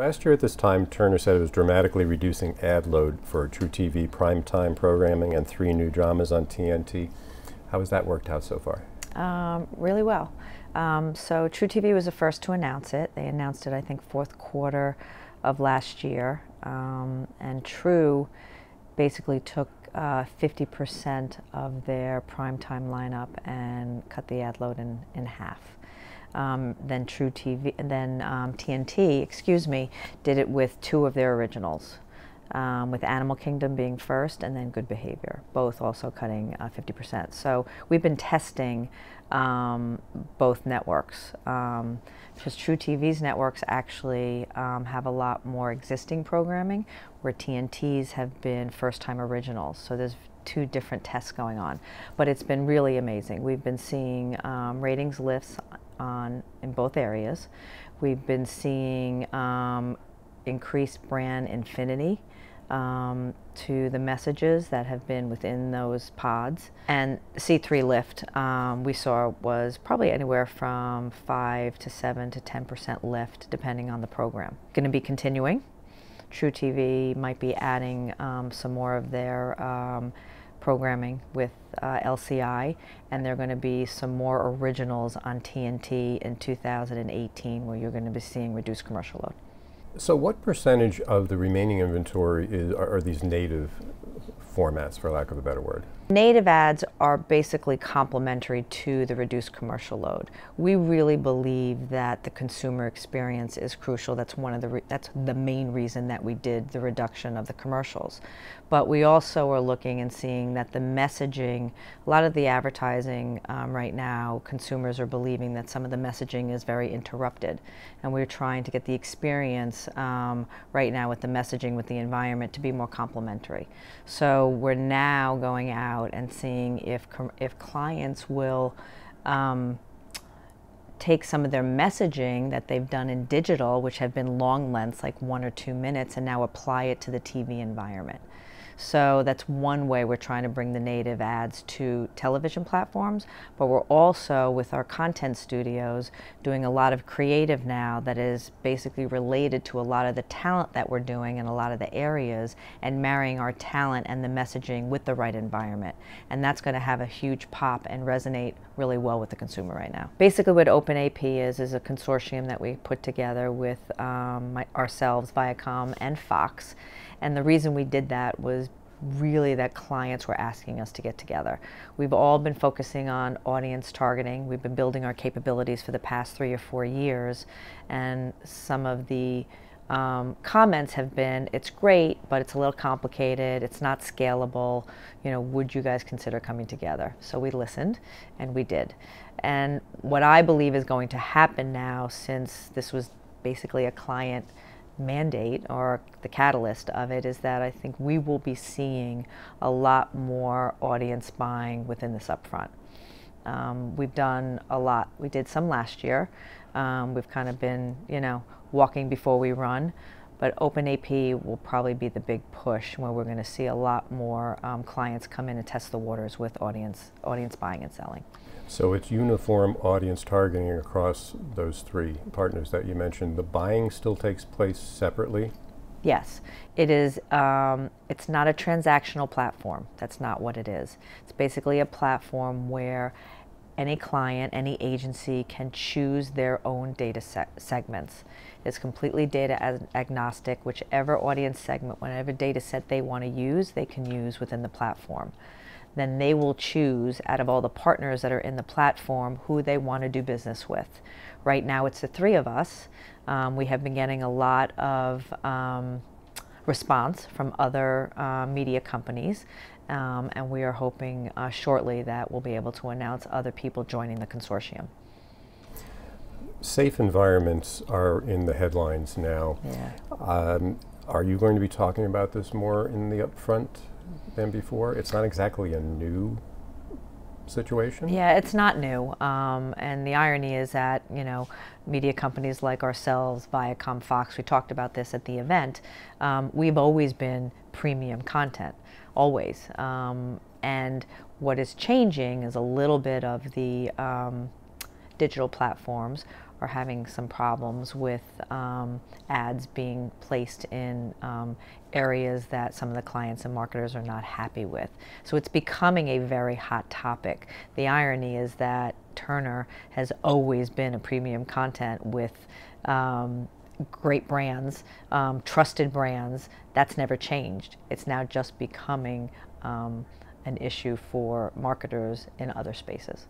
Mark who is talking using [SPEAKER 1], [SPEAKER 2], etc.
[SPEAKER 1] Last year at this time, Turner said it was dramatically reducing ad load for truTV primetime programming and 3 new dramas on TNT. How has that worked out so far?
[SPEAKER 2] Really well. So truTV was the first to announce it. They announced it, I think, fourth quarter of last year. And True basically took 50% of their primetime lineup and cut the ad load in half. Then TNT, excuse me, did it with 2 of their originals, with Animal Kingdom being first and then Good Behavior, both also cutting 50%. So we've been testing both networks, because truTV's networks actually have a lot more existing programming, where TNT's have been first-time originals. So there's 2 different tests going on, but it's been really amazing. We've been seeing ratings lifts in both areas. We've been seeing increased brand affinity to the messages that have been within those pods. And C3 lift we saw was probably anywhere from 5 to 7 to 10% lift depending on the program. Going to be continuing. truTV might be adding some more of their programming with LCI, and there are going to be some more originals on TNT in 2018 where you're going to be seeing reduced commercial load.
[SPEAKER 1] So what percentage of the remaining inventory are these native formats, for lack of a better word?
[SPEAKER 2] Native ads are basically complementary to the reduced commercial load. We really believe that the consumer experience is crucial. That's that's the main reason that we did the reduction of the commercials. But we also are looking and seeing that the messaging, a lot of the advertising right now, consumers are believing that some of the messaging is very interrupted. And we're trying to get the experience right now with the messaging, with the environment, to be more complementary. So we're now going out and seeing if clients will take some of their messaging that they've done in digital, which have been long lengths, like 1 or 2 minutes, and now apply it to the TV environment. So that's one way we're trying to bring the native ads to television platforms, but we're also, with our content studios, doing a lot of creative now that is basically related to a lot of the talent that we're doing in a lot of the areas, and marrying our talent and the messaging with the right environment. And that's going to have a huge pop and resonate really well with the consumer right now. Basically what OpenAP is a consortium that we put together with ourselves, Viacom, and Fox. And the reason we did that was really that clients were asking us to get together. We've all been focusing on audience targeting. We've been building our capabilities for the past 3 or 4 years, and some of the comments have been, it's great, but it's a little complicated, it's not scalable, you know, would you guys consider coming together? So we listened, and we did. And what I believe is going to happen now, since this was basically a client mandate, or the catalyst of it, is that I think we will be seeing a lot more audience buying within this upfront. We've done a lot. We did some last year. We've kind of been, you know, walking before we run, but OpenAP will probably be the big push where we're going to see a lot more clients come in and test the waters with audience buying and selling.
[SPEAKER 1] So it's uniform audience targeting across those 3 partners that you mentioned. The buying still takes place separately?
[SPEAKER 2] Yes, it is. It's not a transactional platform. That's not what it is. It's basically a platform where any client, any agency can choose their own data segments. It's completely data agnostic. Whichever audience segment, whatever data set they want to use, they can use within the platform. Then they will choose, out of all the partners that are in the platform, who they want to do business with. Right now it's the 3 of us. We have been getting a lot of response from other media companies, and we are hoping shortly that we'll be able to announce other people joining the consortium.
[SPEAKER 1] Safe environments are in the headlines now.
[SPEAKER 2] Yeah.
[SPEAKER 1] Are you going to be talking about this more in the upfront than before? It's not exactly a new situation.
[SPEAKER 2] Yeah, it's not new. And the irony is that, you know, media companies like ourselves, Viacom, Fox, we talked about this at the event, we've always been premium content, always. And what is changing is a little bit of the digital platforms are having some problems with ads being placed in areas that some of the clients and marketers are not happy with. So it's becoming a very hot topic. The irony is that Turner has always been a premium content with great brands, trusted brands. That's never changed. It's now just becoming an issue for marketers in other spaces.